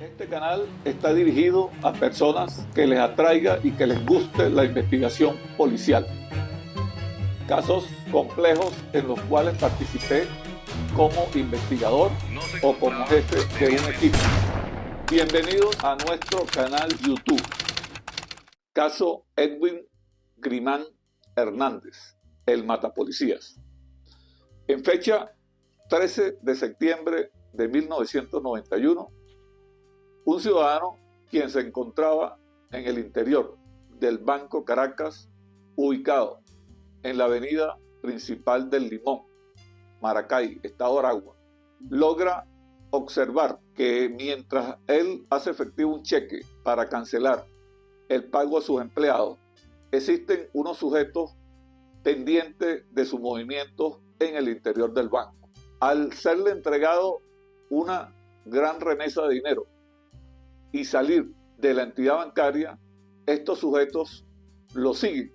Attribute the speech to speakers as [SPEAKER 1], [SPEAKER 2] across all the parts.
[SPEAKER 1] Este canal está dirigido a personas que les atraiga y que les guste la investigación policial. Casos complejos en los cuales participé como investigador o como jefe de un equipo. Bienvenidos a nuestro canal YouTube. Caso Edwin Grimán Hernández, el matapolicías. En fecha 13 de septiembre de 1991, un ciudadano quien se encontraba en el interior del Banco Caracas, ubicado en la avenida principal del Limón, Maracay, Estado Aragua, logra observar que mientras él hace efectivo un cheque para cancelar el pago a sus empleados, existen unos sujetos pendientes de sus movimientos en el interior del banco. Al serle entregado una gran remesa de dinero y salir de la entidad bancaria, estos sujetos lo siguen.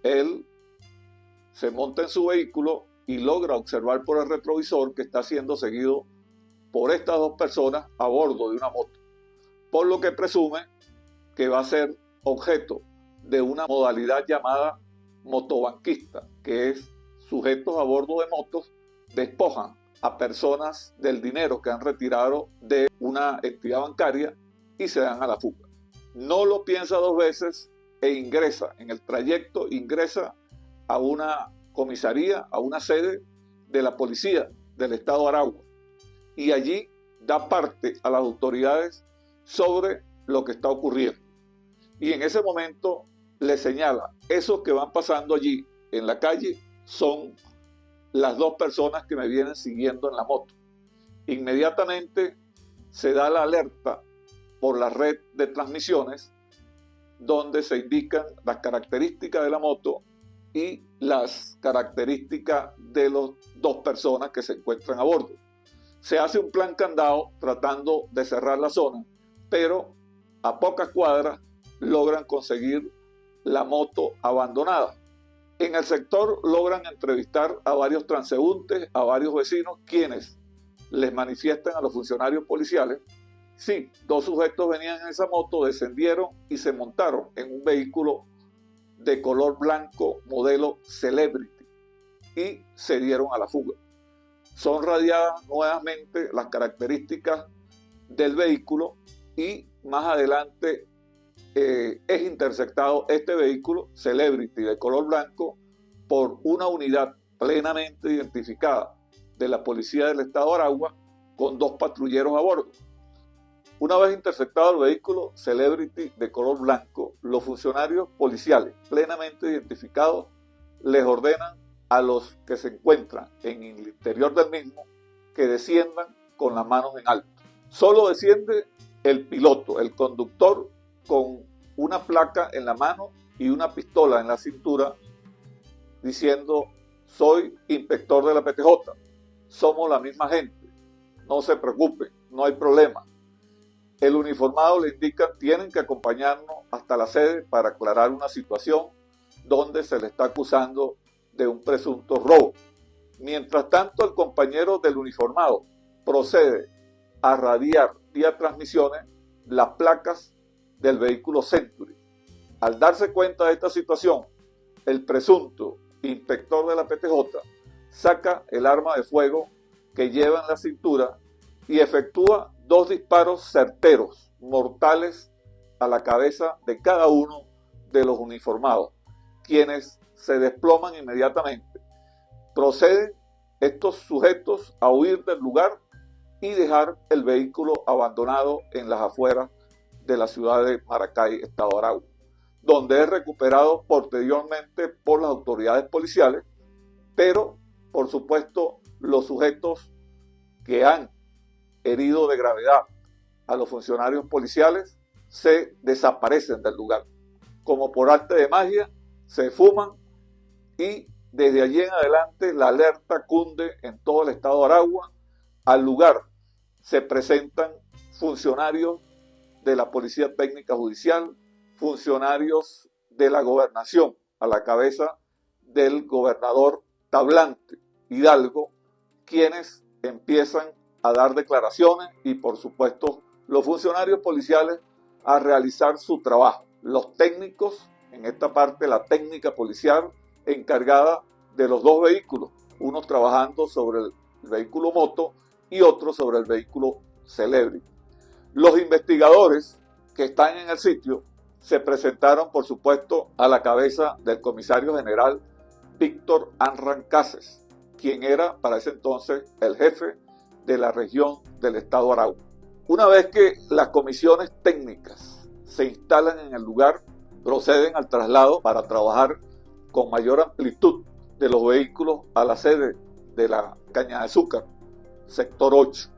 [SPEAKER 1] Él se monta en su vehículo y logra observar por el retrovisor que está siendo seguido por estas dos personas a bordo de una moto, por lo que presume que va a ser objeto de una modalidad llamada motobanquista, que es sujetos a bordo de motos despojan a personas del dinero que han retirado de una entidad bancaria y se dan a la fuga. No lo piensa dos veces e ingresa en el trayecto, ingresa a una comisaría, a una sede de la policía del estado de Aragua, y allí da parte a las autoridades sobre lo que está ocurriendo. Y en ese momento le señala, esos que van pasando allí en la calle son las dos personas que me vienen siguiendo en la moto. Inmediatamente se da la alerta por la red de transmisiones donde se indican las características de la moto y las características de las dos personas que se encuentran a bordo. Se hace un plan candado tratando de cerrar la zona, pero a pocas cuadras logran conseguir la moto abandonada. En el sector logran entrevistar a varios transeúntes, a varios vecinos, quienes les manifiestan a los funcionarios policiales. Sí, dos sujetos venían en esa moto, descendieron y se montaron en un vehículo de color blanco modelo Celebrity y se dieron a la fuga. Son radiadas nuevamente las características del vehículo y más adelante es interceptado este vehículo Celebrity de color blanco por una unidad plenamente identificada de la policía del estado de Aragua con dos patrulleros a bordo. Una vez interceptado el vehículo Celebrity de color blanco, los funcionarios policiales plenamente identificados les ordenan a los que se encuentran en el interior del mismo que desciendan con las manos en alto. Solo desciende el piloto, el conductor, con una placa en la mano y una pistola en la cintura, diciendo: soy inspector de la PTJ, somos la misma gente, no se preocupen, no hay problema. El uniformado le indica: tienen que acompañarnos hasta la sede para aclarar una situación donde se le está acusando de un presunto robo. Mientras tanto, el compañero del uniformado procede a radiar vía transmisiones las placas del vehículo Century. Al darse cuenta de esta situación, el presunto inspector de la PTJ saca el arma de fuego que lleva en la cintura y efectúa dos disparos certeros, mortales, a la cabeza de cada uno de los uniformados, quienes se desploman inmediatamente. Proceden estos sujetos a huir del lugar y dejar el vehículo abandonado en las afueras de la ciudad de Maracay, estado de Aragua, donde es recuperado posteriormente por las autoridades policiales, pero por supuesto los sujetos que han herido de gravedad a los funcionarios policiales se desaparecen del lugar. Como por arte de magia, se fuman y desde allí en adelante la alerta cunde en todo el estado de Aragua. Al lugar se presentan funcionarios de la Policía Técnica Judicial, funcionarios de la Gobernación, a la cabeza del gobernador Tablante Hidalgo, quienes empiezan a dar declaraciones y por supuesto los funcionarios policiales a realizar su trabajo. Los técnicos, en esta parte la técnica policial, encargada de los dos vehículos, uno trabajando sobre el vehículo moto y otro sobre el vehículo Celebrity. Los investigadores que están en el sitio se presentaron, por supuesto, a la cabeza del comisario general Víctor Anran Cases, quien era para ese entonces el jefe de la región del estado Aragua. Una vez que las comisiones técnicas se instalan en el lugar, proceden al traslado para trabajar con mayor amplitud de los vehículos a la sede de la Caña de Azúcar, sector 8,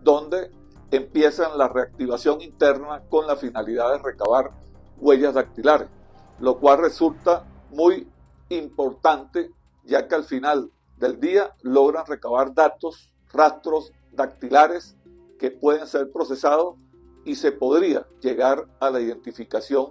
[SPEAKER 1] donde empiezan la reactivación interna con la finalidad de recabar huellas dactilares, lo cual resulta muy importante, ya que al final del día logran recabar datos, rastros dactilares que pueden ser procesados y se podría llegar a la identificación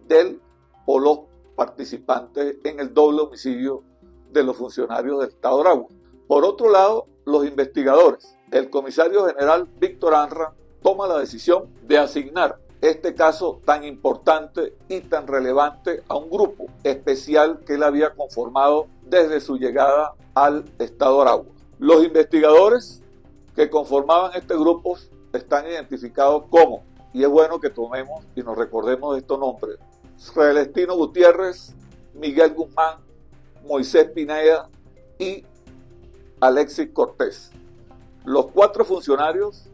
[SPEAKER 1] del o los participantes en el doble homicidio de los funcionarios del estado de Aragua. Por otro lado, los investigadores, el comisario general Víctor Anran toma la decisión de asignar este caso tan importante y tan relevante a un grupo especial que él había conformado desde su llegada al estado de Aragua. Los investigadores que conformaban este grupo están identificados como, y es bueno que tomemos y nos recordemos de estos nombres: Celestino Gutiérrez, Miguel Guzmán, Moisés Pineda y Alexis Cortés. Los 4 funcionarios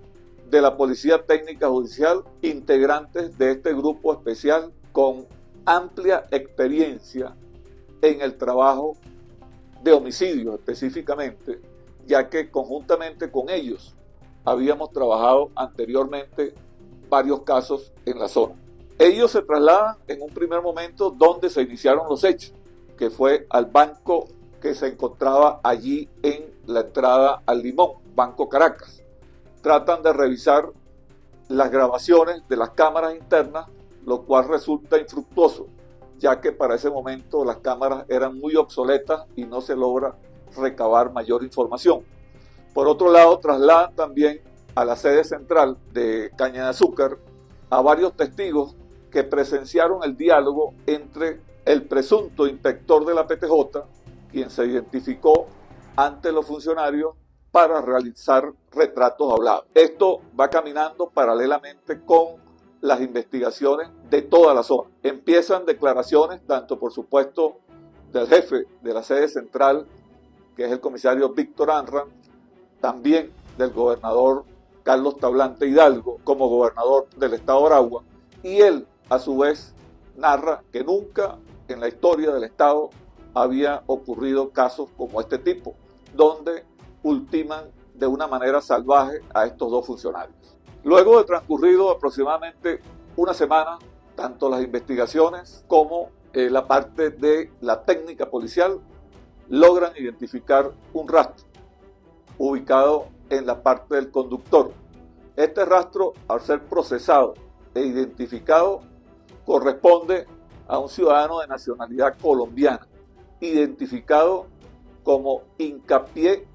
[SPEAKER 1] de la Policía Técnica Judicial, integrantes de este grupo especial con amplia experiencia en el trabajo de homicidios específicamente, ya que conjuntamente con ellos habíamos trabajado anteriormente varios casos en la zona. Ellos se trasladan en un primer momento donde se iniciaron los hechos, que fue al banco que se encontraba allí en la entrada al Limón, Banco Caracas. Tratan de revisar las grabaciones de las cámaras internas, lo cual resulta infructuoso, ya que para ese momento las cámaras eran muy obsoletas y no se logra recabar mayor información. Por otro lado, trasladan también a la sede central de Caña de Azúcar a varios testigos que presenciaron el diálogo entre el presunto inspector de la PTJ, quien se identificó ante los funcionarios para realizar retratos hablados. Esto va caminando paralelamente con las investigaciones de toda la zona. Empiezan declaraciones, tanto por supuesto del jefe de la sede central, que es el comisario Víctor Anran, también del gobernador Carlos Tablante Hidalgo como gobernador del estado de Aragua, y él a su vez narra que nunca en la historia del estado había ocurrido casos como este tipo, donde ultiman de una manera salvaje a estos 2 funcionarios. Luego de transcurrido aproximadamente una semana, tanto las investigaciones como la parte de la técnica policial logran identificar un rastro ubicado en la parte del conductor. Este rastro, al ser procesado e identificado, corresponde a un ciudadano de nacionalidad colombiana, identificado como Hincapié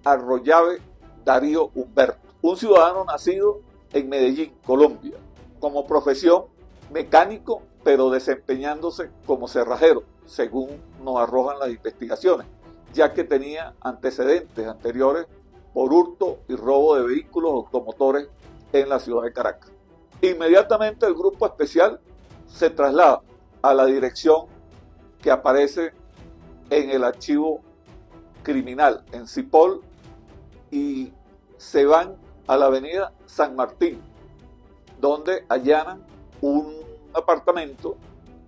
[SPEAKER 1] Arroyave Darío Humberto, un ciudadano nacido en Medellín, Colombia, como profesión mecánico, pero desempeñándose como cerrajero, según nos arrojan las investigaciones, ya que tenía antecedentes anteriores por hurto y robo de vehículos automotores en la ciudad de Caracas. Inmediatamente el grupo especial se traslada a la dirección que aparece en el archivo criminal en Cipol y se van a la avenida San Martín, donde allanan un apartamento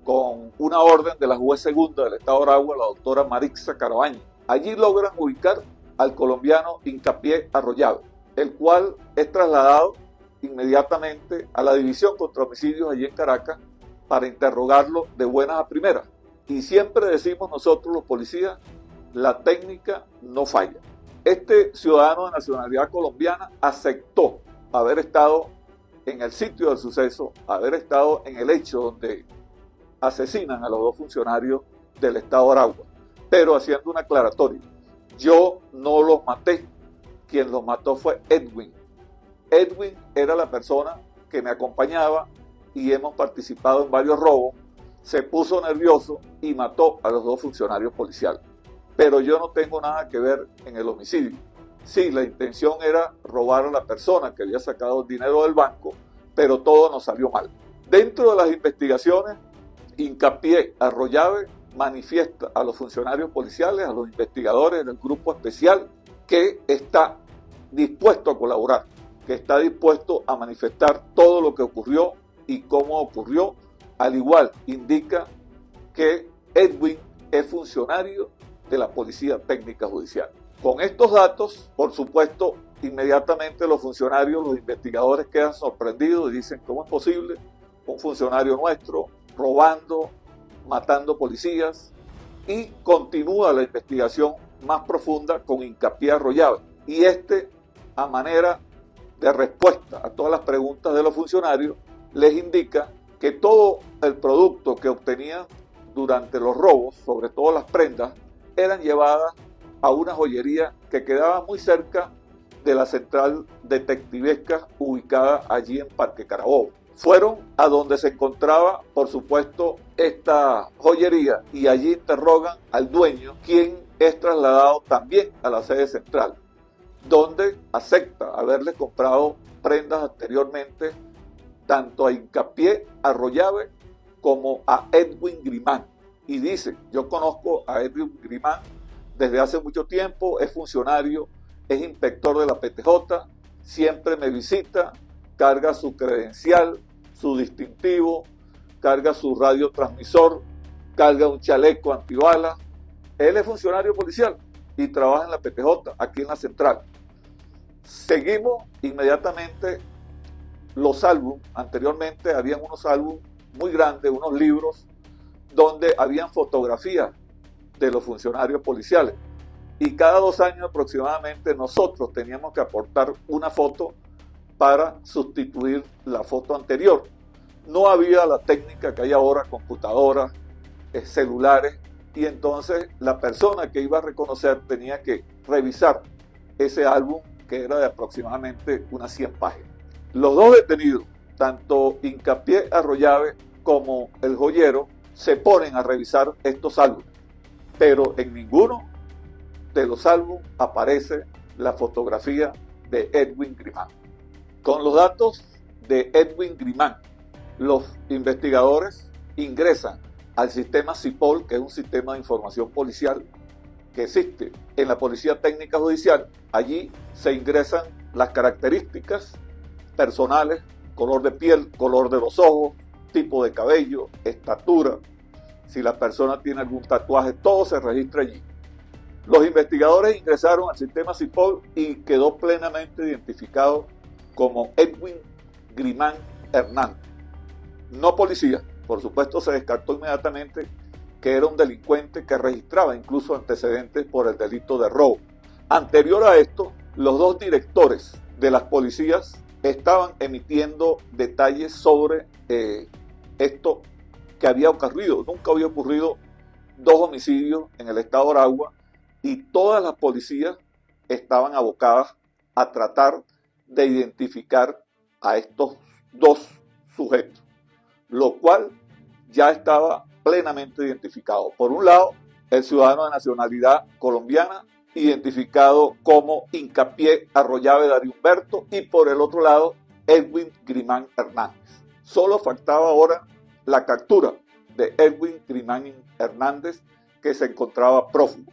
[SPEAKER 1] con una orden de la juez segunda del estado de Aragua, la doctora Marixa Carabaño. Allí logran ubicar al colombiano Hincapié Arroyave, el cual es trasladado inmediatamente a la División contra Homicidios allí en Caracas para interrogarlo de buenas a primeras. Y siempre decimos nosotros los policías, la técnica no falla. Este ciudadano de nacionalidad colombiana aceptó haber estado en el sitio del suceso, haber estado en el hecho donde asesinan a los 2 funcionarios del estado de Aragua, pero haciendo una aclaratoria: yo no los maté, quien los mató fue Edwin. Edwin era la persona que me acompañaba y hemos participado en varios robos, se puso nervioso y mató a los 2 funcionarios policiales. Pero yo no tengo nada que ver en el homicidio. Sí, la intención era robar a la persona que había sacado el dinero del banco, pero todo nos salió mal. Dentro de las investigaciones, Hincapié Arroyave manifiesta a los funcionarios policiales, a los investigadores del grupo especial, que está dispuesto a colaborar, que está dispuesto a manifestar todo lo que ocurrió y cómo ocurrió. Al igual indica que Edwin es funcionario de la Policía Técnica Judicial. Con estos datos, por supuesto, inmediatamente los funcionarios, los investigadores quedan sorprendidos y dicen, ¿cómo es posible un funcionario nuestro robando, matando policías? Y continúa la investigación más profunda con Hincapié Arroyave. Y a manera de respuesta a todas las preguntas de los funcionarios, les indica que todo el producto que obtenían durante los robos, sobre todo las prendas, eran llevadas a una joyería que quedaba muy cerca de la central detectivesca ubicada allí en Parque Carabobo. Fueron a donde se encontraba, por supuesto, esta joyería y allí interrogan al dueño, quien es trasladado también a la sede central, donde acepta haberle comprado prendas anteriormente tanto a Hincapié Arroyave como a Edwin Grimán. Y dice, yo conozco a Edwin Grimán desde hace mucho tiempo, es funcionario, es inspector de la PTJ, siempre me visita, carga su credencial, su distintivo, carga su radiotransmisor, carga un chaleco antibalas. Él es funcionario policial y trabaja en la PTJ, aquí en la central. Seguimos inmediatamente los álbumes. Anteriormente habían unos álbumes muy grandes, unos libros, donde habían fotografías de los funcionarios policiales. Y cada 2 años aproximadamente nosotros teníamos que aportar una foto para sustituir la foto anterior. No había la técnica que hay ahora, computadoras, celulares, y entonces la persona que iba a reconocer tenía que revisar ese álbum, que era de aproximadamente unas 100 páginas. Los 2 detenidos, tanto Hincapié Arroyave como el joyero, se ponen a revisar estos álbumes, pero en ninguno de los álbumes aparece la fotografía de Edwin Grimán. Con los datos de Edwin Grimán, los investigadores ingresan al sistema CIPOL, que es un sistema de información policial que existe en la Policía Técnica Judicial. Allí se ingresan las características personales, color de piel, color de los ojos, tipo de cabello, estatura, si la persona tiene algún tatuaje, todo se registra allí. Los investigadores ingresaron al sistema CIPOL y quedó plenamente identificado como Edwin Grimán Hernández. No policía, por supuesto se descartó inmediatamente que era un delincuente que registraba incluso antecedentes por el delito de robo. Anterior a esto, los 2 directores de las policías estaban emitiendo detalles sobre esto que había ocurrido. Nunca había ocurrido 2 homicidios en el estado de Aragua y todas las policías estaban abocadas a tratar de identificar a estos 2 sujetos, lo cual ya estaba plenamente identificado. Por un lado, el ciudadano de nacionalidad colombiana, identificado como Hincapié Arroyave Darío Humberto, y por el otro lado, Edwin Grimán Hernández. Solo faltaba ahora la captura de Edwin Grimán Hernández, que se encontraba prófugo.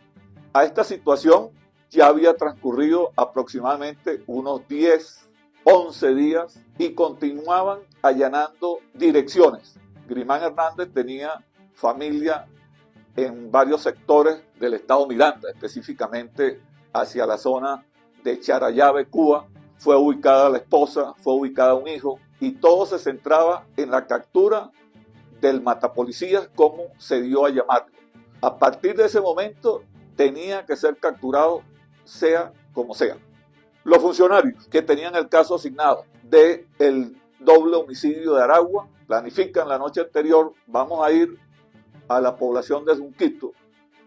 [SPEAKER 1] A esta situación ya había transcurrido aproximadamente unos 10, 11 días y continuaban allanando direcciones. Grimán Hernández tenía familia en varios sectores del estado Miranda, específicamente hacia la zona de Charallave, Cuba. Fue ubicada la esposa, fue ubicada un hijo, y todo se centraba en la captura del matapolicías, como se dio a llamarlo. A partir de ese momento tenía que ser capturado sea como sea. Los funcionarios que tenían el caso asignado del doble homicidio de Aragua planifican la noche anterior: vamos a ir a la población de Junquito,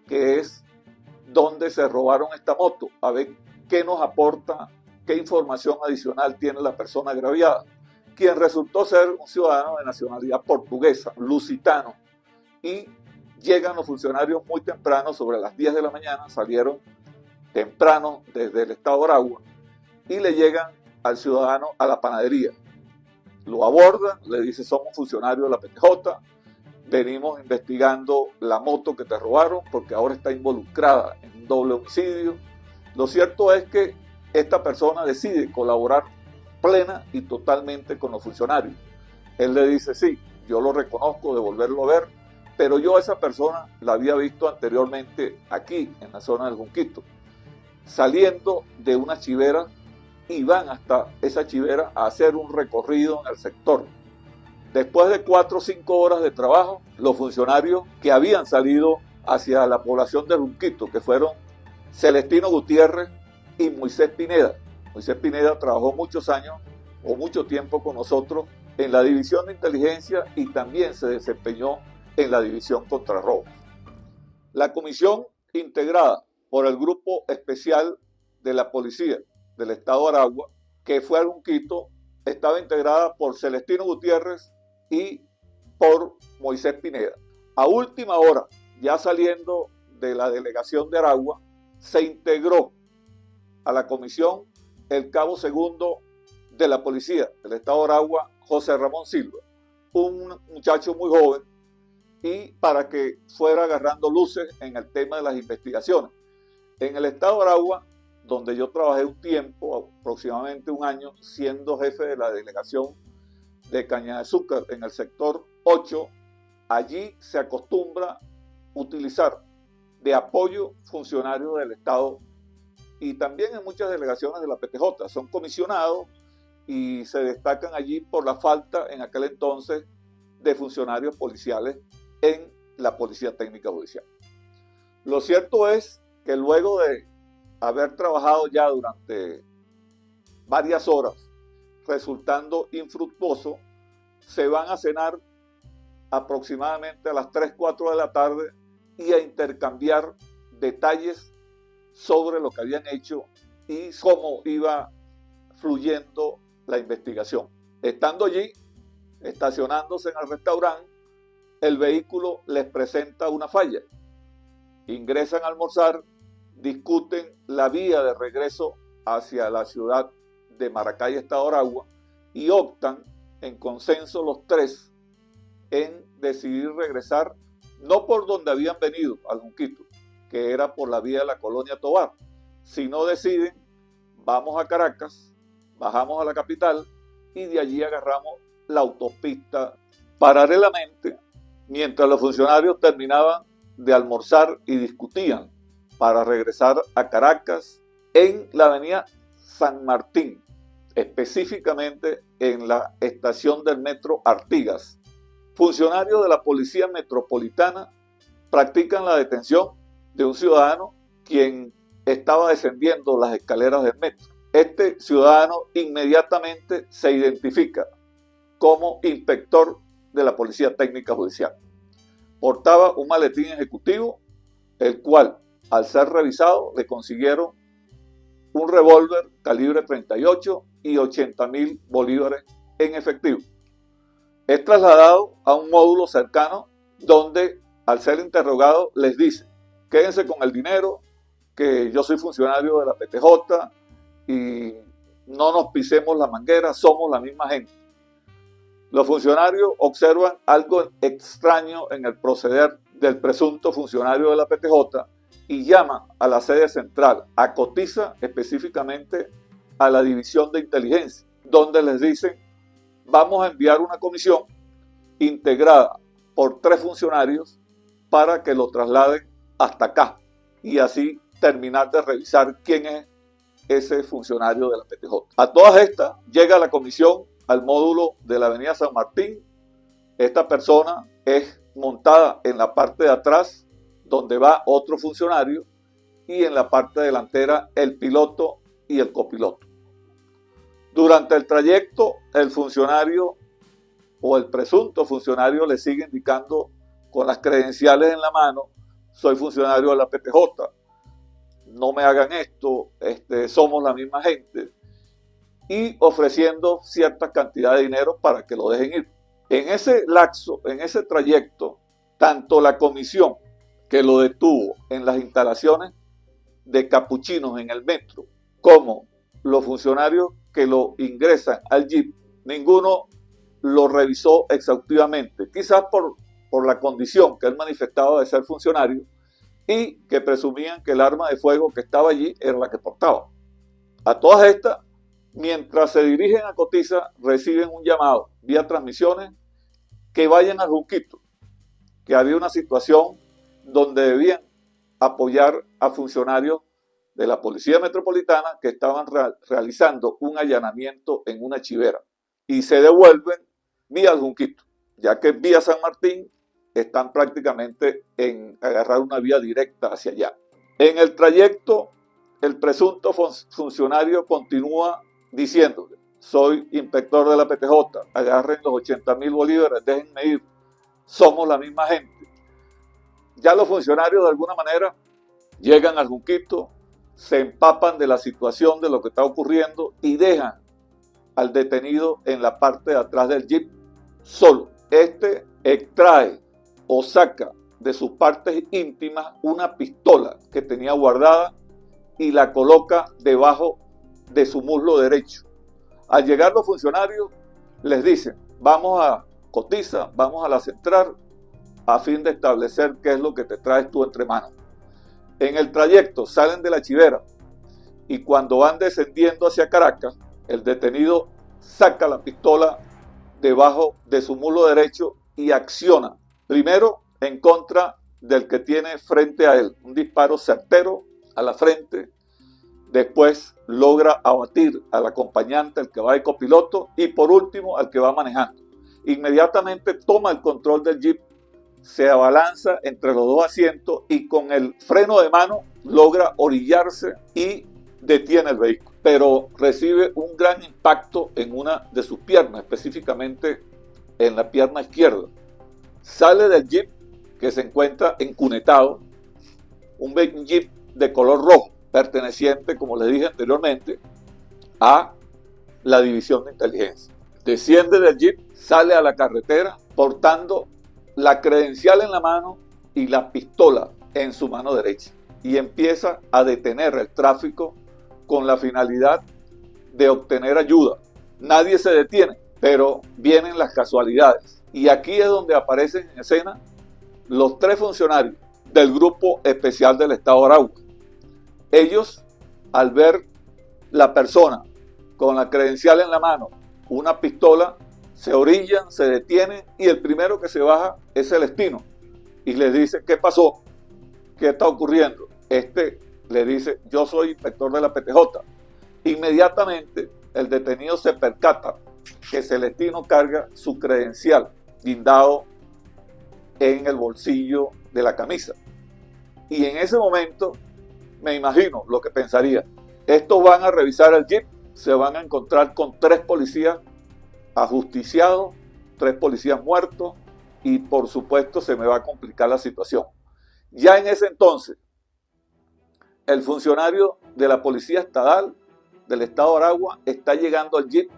[SPEAKER 1] que es donde se robaron esta moto, a ver qué nos aporta, qué información adicional tiene la persona agraviada. quien resultó ser un ciudadano de nacionalidad portuguesa, lusitano, y llegan los funcionarios muy temprano, sobre las 10 de la mañana, salieron temprano desde el estado de Aragua y le llegan al ciudadano a la panadería. Lo abordan, le dice: somos funcionarios de la PTJ, venimos investigando la moto que te robaron porque ahora está involucrada en un doble homicidio. Lo cierto es que esta persona decide colaborar plena y totalmente con los funcionarios. Él le dice: sí, yo lo reconozco de volverlo a ver, pero yo a esa persona la había visto anteriormente aquí, en la zona del Junquito, saliendo de una chivera, y van hasta esa chivera a hacer un recorrido en el sector. Después de 4 o 5 horas de trabajo, los funcionarios que habían salido hacia la población del Junquito, que fueron Celestino Gutiérrez y Moisés Pineda. Moisés Pineda trabajó muchos años o mucho tiempo con nosotros en la división de inteligencia y también se desempeñó en la división contra robos. La comisión, integrada por el grupo especial de la policía del estado de Aragua, que fue al Junquito, estaba integrada por Celestino Gutiérrez y por Moisés Pineda. A última hora, ya saliendo de la delegación de Aragua, se integró a la comisión el cabo segundo de la policía del estado de Aragua, José Ramón Silva, un muchacho muy joven, y para que fuera agarrando luces en el tema de las investigaciones. En el estado de Aragua, donde yo trabajé un tiempo, aproximadamente un año, siendo jefe de la delegación de Caña de Azúcar en el sector 8, allí se acostumbra utilizar de apoyo funcionarios del Estado, y también en muchas delegaciones de la PTJ. Son comisionados y se destacan allí por la falta en aquel entonces de funcionarios policiales en la Policía Técnica Judicial. Lo cierto es que luego de haber trabajado ya durante varias horas, resultando infructuoso, se van a cenar aproximadamente a las 3, 4 de la tarde y a intercambiar detalles sobre lo que habían hecho y cómo iba fluyendo la investigación. Estando allí, estacionándose en el restaurante, el vehículo les presenta una falla. Ingresan a almorzar, discuten la vía de regreso hacia la ciudad de Maracay, estado de Aragua, y optan en consenso los tres en decidir regresar no por donde habían venido al Junquito, que era por la vía de la colonia Tovar, sino deciden: vamos a Caracas, bajamos a la capital y de allí agarramos la autopista. Paralelamente, mientras los funcionarios terminaban de almorzar y discutían para regresar a Caracas, en la avenida San Martín, específicamente en la estación del metro Artigas, funcionarios de la Policía Metropolitana practican la detención de un ciudadano quien estaba descendiendo las escaleras del metro. Este ciudadano inmediatamente se identifica como inspector de la Policía Técnica Judicial. Portaba un maletín ejecutivo, el cual, al ser revisado, le consiguieron un revólver calibre 38 y 80.000 bolívares en efectivo. Es trasladado a un módulo cercano donde, al ser interrogado, les dice: quédense con el dinero, que yo soy funcionario de la PTJ y no nos pisemos la manguera, somos la misma gente. Los funcionarios observan algo extraño en el proceder del presunto funcionario de la PTJ y llaman a la sede central, a Cotiza, específicamente a la división de inteligencia, donde les dicen: vamos a enviar una comisión integrada por 3 funcionarios para que lo trasladen hasta acá y así terminar de revisar quién es ese funcionario de la PTJ. A todas estas llega la comisión al módulo de la avenida San Martín. Esta persona es montada en la parte de atrás, donde va otro funcionario, y en la parte delantera el piloto y el copiloto. Durante el trayecto, el funcionario o el presunto funcionario le sigue indicando con las credenciales en la mano: soy funcionario de la PTJ, no me hagan esto, somos la misma gente. y ofreciendo cierta cantidad de dinero para que lo dejen ir. En ese lapso, en ese trayecto, tanto la comisión que lo detuvo en las instalaciones de capuchinos en el metro, como los funcionarios que lo ingresan al jeep, ninguno lo revisó exhaustivamente, quizás por la condición que él manifestaba de ser funcionario y que presumían que el arma de fuego que estaba allí era la que portaba. A todas estas, mientras se dirigen a Cotiza, reciben un llamado vía transmisiones que vayan a Junquito, que había una situación donde debían apoyar a funcionarios de la Policía Metropolitana que estaban realizando un allanamiento en una chivera y se devuelven vía Junquito, ya que vía San Martín están prácticamente en agarrar una vía directa hacia allá. En el trayecto, el presunto funcionario continúa diciéndole: soy inspector de la PTJ, agarren los 80.000 bolívares, déjenme ir, somos la misma gente. Ya los funcionarios de alguna manera llegan al Junquito, se empapan de la situación, de lo que está ocurriendo y dejan al detenido en la parte de atrás del jeep solo. Este extrae o saca de sus partes íntimas una pistola que tenía guardada y la coloca debajo de su muslo derecho. Al llegar los funcionarios les dicen: vamos a Cotiza, vamos a la central a fin de establecer qué es lo que te traes tú entre manos. En el trayecto salen de la chivera y cuando van descendiendo hacia Caracas, el detenido saca la pistola debajo de su muslo derecho y acciona, primero en contra del que tiene frente a él, un disparo certero a la frente. Después logra abatir al acompañante, el que va de copiloto, y por último al que va manejando. Inmediatamente toma el control del jeep, se abalanza entre los dos asientos y con el freno de mano logra orillarse y detiene el vehículo. Pero recibe un gran impacto en una de sus piernas, específicamente en la pierna izquierda. Sale del jeep, que se encuentra encunetado, un jeep de color rojo, perteneciente, como les dije anteriormente, a la división de inteligencia. Desciende del jeep, sale a la carretera portando la credencial en la mano y la pistola en su mano derecha y empieza a detener el tráfico con la finalidad de obtener ayuda. Nadie se detiene, pero vienen las casualidades y aquí es donde aparecen en escena los tres funcionarios del Grupo Especial del Estado Aragua. Ellos, al ver la persona con la credencial en la mano, una pistola, se orillan, se detienen y el primero que se baja es Celestino y les dice: ¿qué pasó? ¿Qué está ocurriendo? Este le dice: yo soy inspector de la PTJ. Inmediatamente el detenido se percata que Celestino carga su credencial guindado en el bolsillo de la camisa. Y en ese momento me imagino lo que pensaría: estos van a revisar el jeep, se van a encontrar con 3 policías ajusticiados, 3 policías muertos y por supuesto se me va a complicar la situación. Ya en ese entonces, el funcionario de la Policía Estatal del Estado de Aragua está llegando al jeep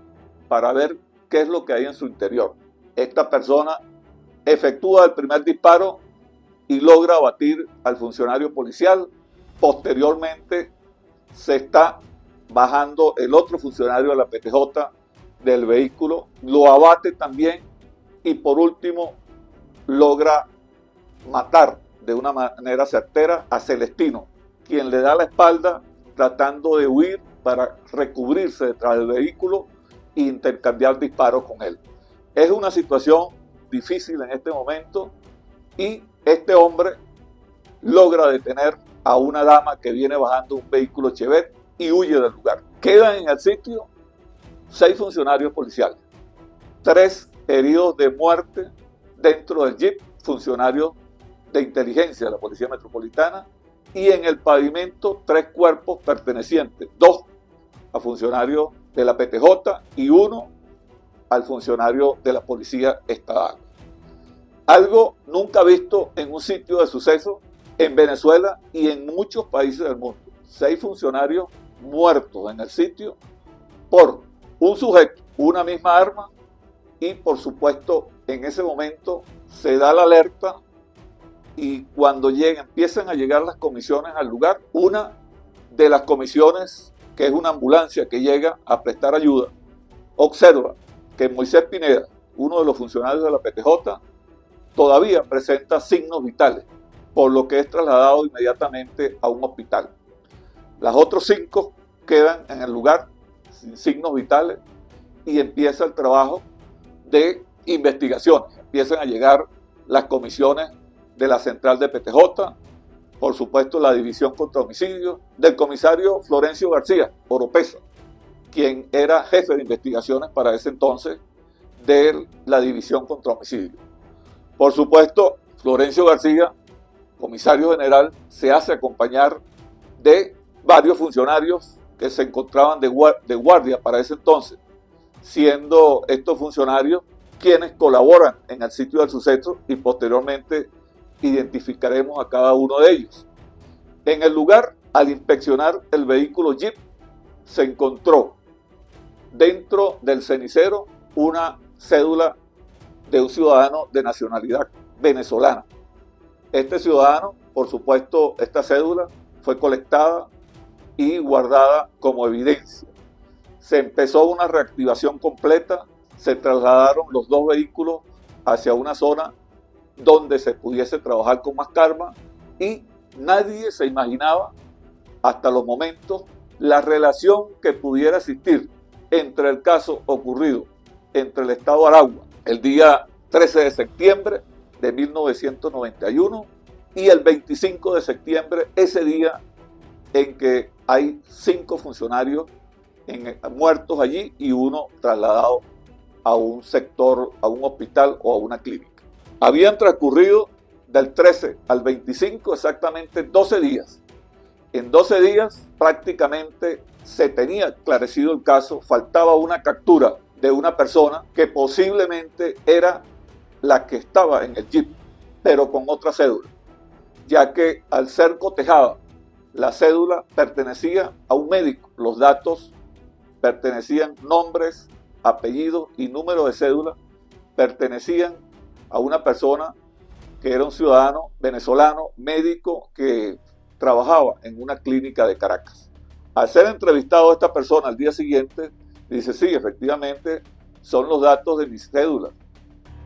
[SPEAKER 1] para ver qué es lo que hay en su interior. Esta persona efectúa el primer disparo y logra abatir al funcionario policial. Posteriormente se está bajando el otro funcionario de la PTJ del vehículo, lo abate también y por último logra matar de una manera certera a Celestino, quien le da la espalda tratando de huir para recubrirse detrás del vehículo e intercambiar disparos con él. Es una situación difícil en este momento y este hombre logra detener a una dama que viene bajando un vehículo Chevette y huye del lugar. Quedan en el sitio 6 funcionarios policiales, 3 heridos de muerte dentro del jeep, funcionarios de inteligencia de la Policía Metropolitana, y en el pavimento 3 cuerpos pertenecientes, 2 a funcionarios de la PTJ y 1 al funcionario de la Policía Estatal. Algo nunca visto en un sitio de suceso en Venezuela y en muchos países del mundo. 6 funcionarios muertos en el sitio por un sujeto, una misma arma, y por supuesto en ese momento se da la alerta y cuando empiezan a llegar las comisiones al lugar, una de las comisiones, que es una ambulancia que llega a prestar ayuda, observa que Moisés Pineda, uno de los funcionarios de la PTJ, todavía presenta signos vitales, por lo que es trasladado inmediatamente a un hospital. Los otros 5 quedan en el lugar sin signos vitales y empieza el trabajo de investigación. Empiezan a llegar las comisiones de la central de PTJ, por supuesto la división contra homicidios, del comisario Florencio García Oropesa, quien era jefe de investigaciones para ese entonces de la división contra homicidios. Por supuesto, Florencio García, comisario general, se hace acompañar de varios funcionarios que se encontraban de guardia para ese entonces, siendo estos funcionarios quienes colaboran en el sitio del suceso y posteriormente identificaremos a cada uno de ellos. En el lugar, al inspeccionar el vehículo Jeep, se encontró dentro del cenicero una cédula de un ciudadano de nacionalidad venezolana. Este ciudadano, por supuesto, esta cédula fue colectada y guardada como evidencia. Se empezó una reactivación completa, se trasladaron los 2 vehículos hacia una zona donde se pudiese trabajar con más calma y nadie se imaginaba hasta los momentos la relación que pudiera existir entre el caso ocurrido entre el estado Aragua el día 13 de septiembre de 1991 y el 25 de septiembre, ese día en que hay 5 funcionarios muertos allí y 1 trasladado a un sector, a un hospital o a una clínica. Habían transcurrido del 13 al 25 exactamente 12 días. En 12 días prácticamente se tenía esclarecido el caso, faltaba una captura de una persona que posiblemente era la que estaba en el Jeep, pero con otra cédula, ya que al ser cotejada la cédula pertenecía a un médico, los datos pertenecían, nombres, apellidos y número de cédula pertenecían a una persona que era un ciudadano venezolano, médico que trabajaba en una clínica de Caracas. Al ser entrevistado a esta persona al día siguiente, dice, sí, efectivamente son los datos de mi cédula,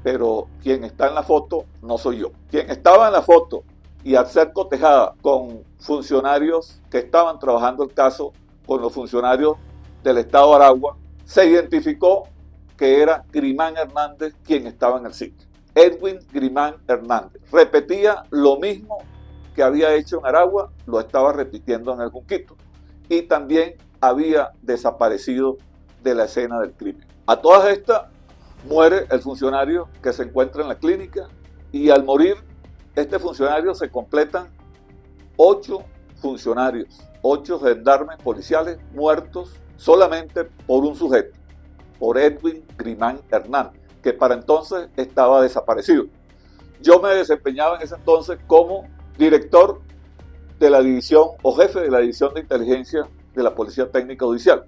[SPEAKER 1] pero quien está en la foto no soy yo. Quien estaba en la foto y al ser cotejada con funcionarios que estaban trabajando el caso, con los funcionarios del estado Aragua, se identificó que era Grimán Hernández quien estaba en el sitio. Edwin Grimán Hernández. Repetía lo mismo que había hecho en Aragua, lo estaba repitiendo en el Junquito. Y también había desaparecido de la escena del crimen. A todas estas muere el funcionario que se encuentra en la clínica y al morir este funcionario se completan 8 funcionarios, 8 gendarmes policiales muertos solamente por un sujeto, por Edwin Grimán Hernández, que para entonces estaba desaparecido. Yo me desempeñaba en ese entonces como director de la división o jefe de la división de inteligencia de la Policía Técnica Judicial.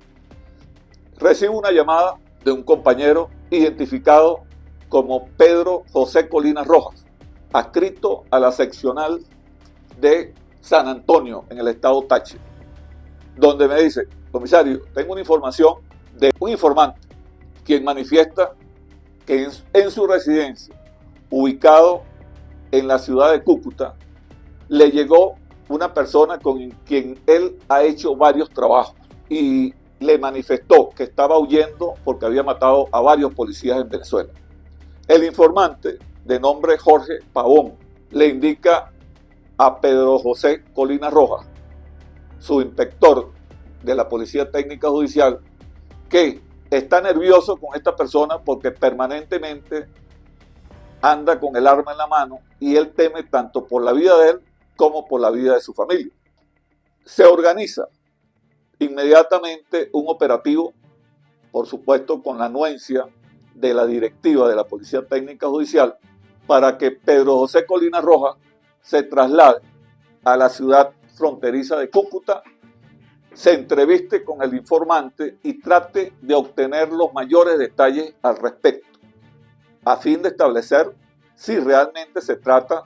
[SPEAKER 1] Recibo una llamada de un compañero identificado como Pedro José Colinas Rojas, adscrito a la seccional de San Antonio en el estado Táchira, donde me dice, comisario, tengo una información de un informante quien manifiesta que en su residencia, ubicado en la ciudad de Cúcuta, le llegó una persona con quien él ha hecho varios trabajos y le manifestó que estaba huyendo porque había matado a varios policías en Venezuela. El informante, de nombre Jorge Pavón, le indica a Pedro José Colinas Rojas, su inspector de la Policía Técnica Judicial, que está nervioso con esta persona porque permanentemente anda con el arma en la mano y él teme tanto por la vida de él como por la vida de su familia. Se organiza inmediatamente un operativo, por supuesto con la anuencia de la directiva de la Policía Técnica Judicial, para que Pedro José Colinas Rojas se traslade a la ciudad fronteriza de Cúcuta, se entreviste con el informante y trate de obtener los mayores detalles al respecto, a fin de establecer si realmente se trata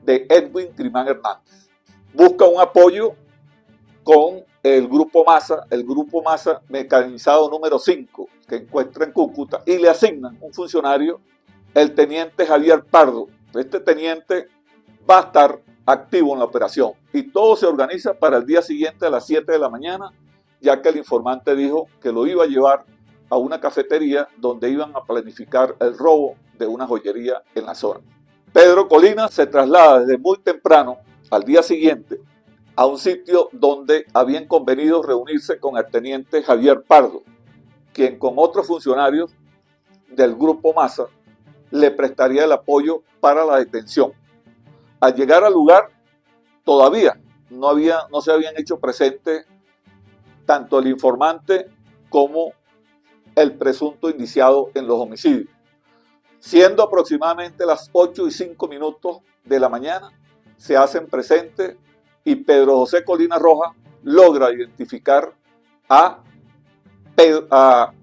[SPEAKER 1] de Edwin Grimán Hernández. Busca un apoyo con el Grupo Masa mecanizado número 5, que encuentra en Cúcuta, y le asignan un funcionario, el teniente Javier Pardo. Este teniente va a estar activo en la operación y todo se organiza para el día siguiente a las 7 de la mañana, ya que el informante dijo que lo iba a llevar a una cafetería donde iban a planificar el robo de una joyería en la zona. Pedro Colina se traslada desde muy temprano al día siguiente a un sitio donde habían convenido reunirse con el teniente Javier Pardo, quien con otros funcionarios del Grupo Masa le prestaría el apoyo para la detención. Al llegar al lugar, todavía no se habían hecho presentes tanto el informante como el presunto indiciado en los homicidios. Siendo aproximadamente las 8:05 de la mañana, se hacen presentes y Pedro José Colina Rojas logra identificar a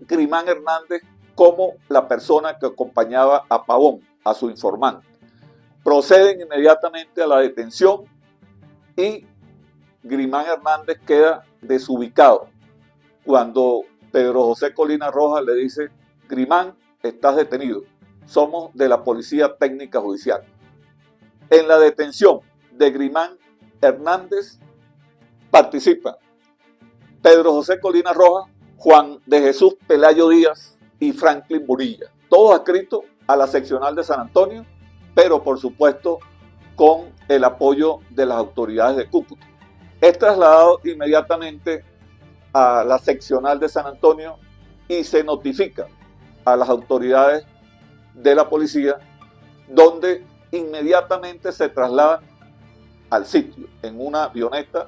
[SPEAKER 1] Grimán Hernández como la persona que acompañaba a Pavón, a su informante. Proceden inmediatamente a la detención y Grimán Hernández queda desubicado cuando Pedro José Colina Rojas le dice: Grimán, estás detenido, somos de la Policía Técnica Judicial. En la detención de Grimán Hernández participan Pedro José Colina Rojas, Juan de Jesús Pelayo Díaz y Franklin Burilla, todos adscritos a la seccional de San Antonio, pero por supuesto con el apoyo de las autoridades de Cúcuta. Es trasladado inmediatamente a la seccional de San Antonio y se notifica a las autoridades de la policía, donde inmediatamente se trasladan al sitio en una avioneta,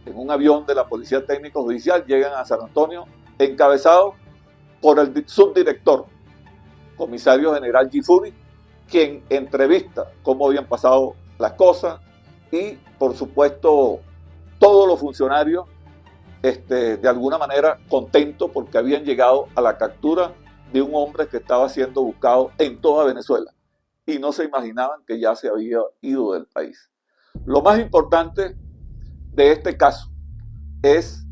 [SPEAKER 1] en un avión de la Policía Técnica Judicial. Llegan a San Antonio encabezados por el subdirector, comisario general Gifuri, quien entrevista cómo habían pasado las cosas y, por supuesto, todos los funcionarios de alguna manera contentos porque habían llegado a la captura de un hombre que estaba siendo buscado en toda Venezuela y no se imaginaban que ya se había ido del país. Lo más importante de este caso es,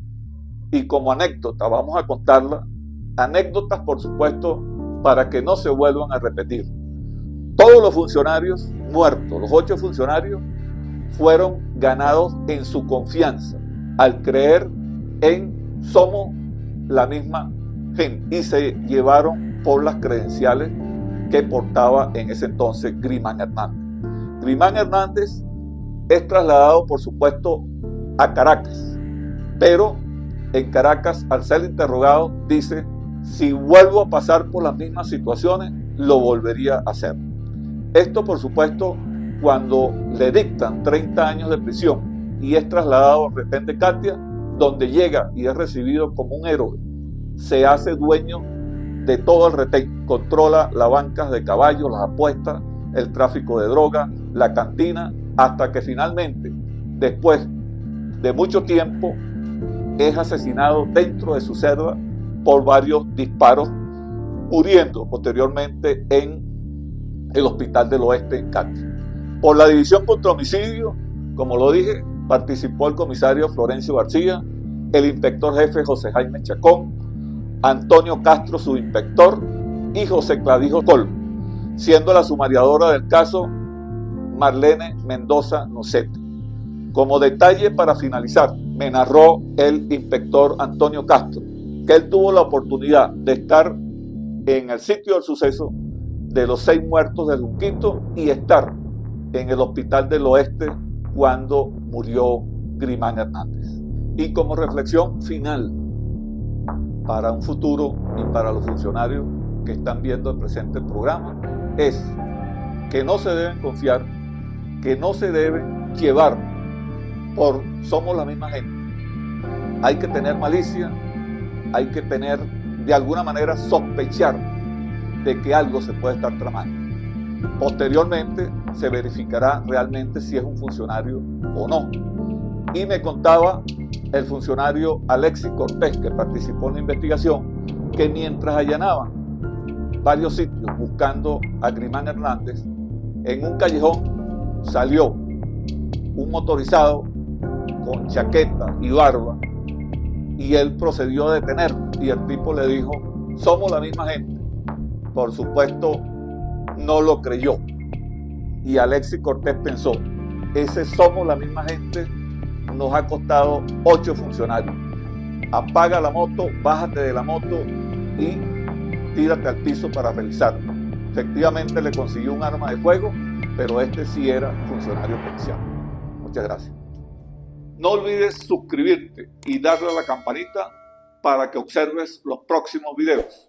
[SPEAKER 1] y como anécdota vamos a contarla, anécdotas por supuesto para que no se vuelvan a repetir. Todos los funcionarios muertos, los 8 funcionarios, fueron ganados en su confianza al creer en somos la misma gente y se llevaron por las credenciales que portaba en ese entonces Grimán Hernández. Grimán Hernández es trasladado por supuesto a Caracas, pero en Caracas, al ser interrogado, dice: si vuelvo a pasar por las mismas situaciones, lo volvería a hacer. Esto, por supuesto, cuando le dictan 30 años de prisión y es trasladado al retén de Catia, donde llega y es recibido como un héroe. Se hace dueño de todo el retén, controla las bancas de caballos, las apuestas, el tráfico de droga, la cantina, hasta que finalmente, después de mucho tiempo, es asesinado dentro de su celda por varios disparos, muriendo posteriormente en el Hospital del Oeste en Catia. Por la División contra Homicidio, como lo dije, participó el comisario Florencio García, el inspector jefe José Jaime Chacón, Antonio Castro, subinspector, y José Clavijo Colmo, siendo la sumariadora del caso Marlene Mendoza Nocete. Como detalle para finalizar, me narró el inspector Antonio Castro que él tuvo la oportunidad de estar en el sitio del suceso de los 6 muertos del Junquito y estar en el Hospital del Oeste cuando murió Grimán Hernández. Y como reflexión final para un futuro y para los funcionarios que están viendo el presente programa es que no se deben confiar, que no se deben llevar por somos la misma gente. Hay que tener malicia, hay que tener de alguna manera sospechar de que algo se puede estar tramando. Posteriormente se verificará realmente si es un funcionario o no. Y me contaba el funcionario Alexis Cortés, que participó en la investigación, que mientras allanaban varios sitios buscando a Grimán Hernández, en un callejón salió un motorizado con chaqueta y barba, y él procedió a detenerlo, y el tipo le dijo: somos la misma gente. Por supuesto, no lo creyó, y Alexis Cortés pensó: ese somos la misma gente nos ha costado 8 funcionarios. Apaga la moto, bájate de la moto y tírate al piso para revisarlo. Efectivamente le consiguió un arma de fuego, pero este sí era funcionario policial. Muchas gracias. No olvides suscribirte y darle a la campanita para que observes los próximos videos.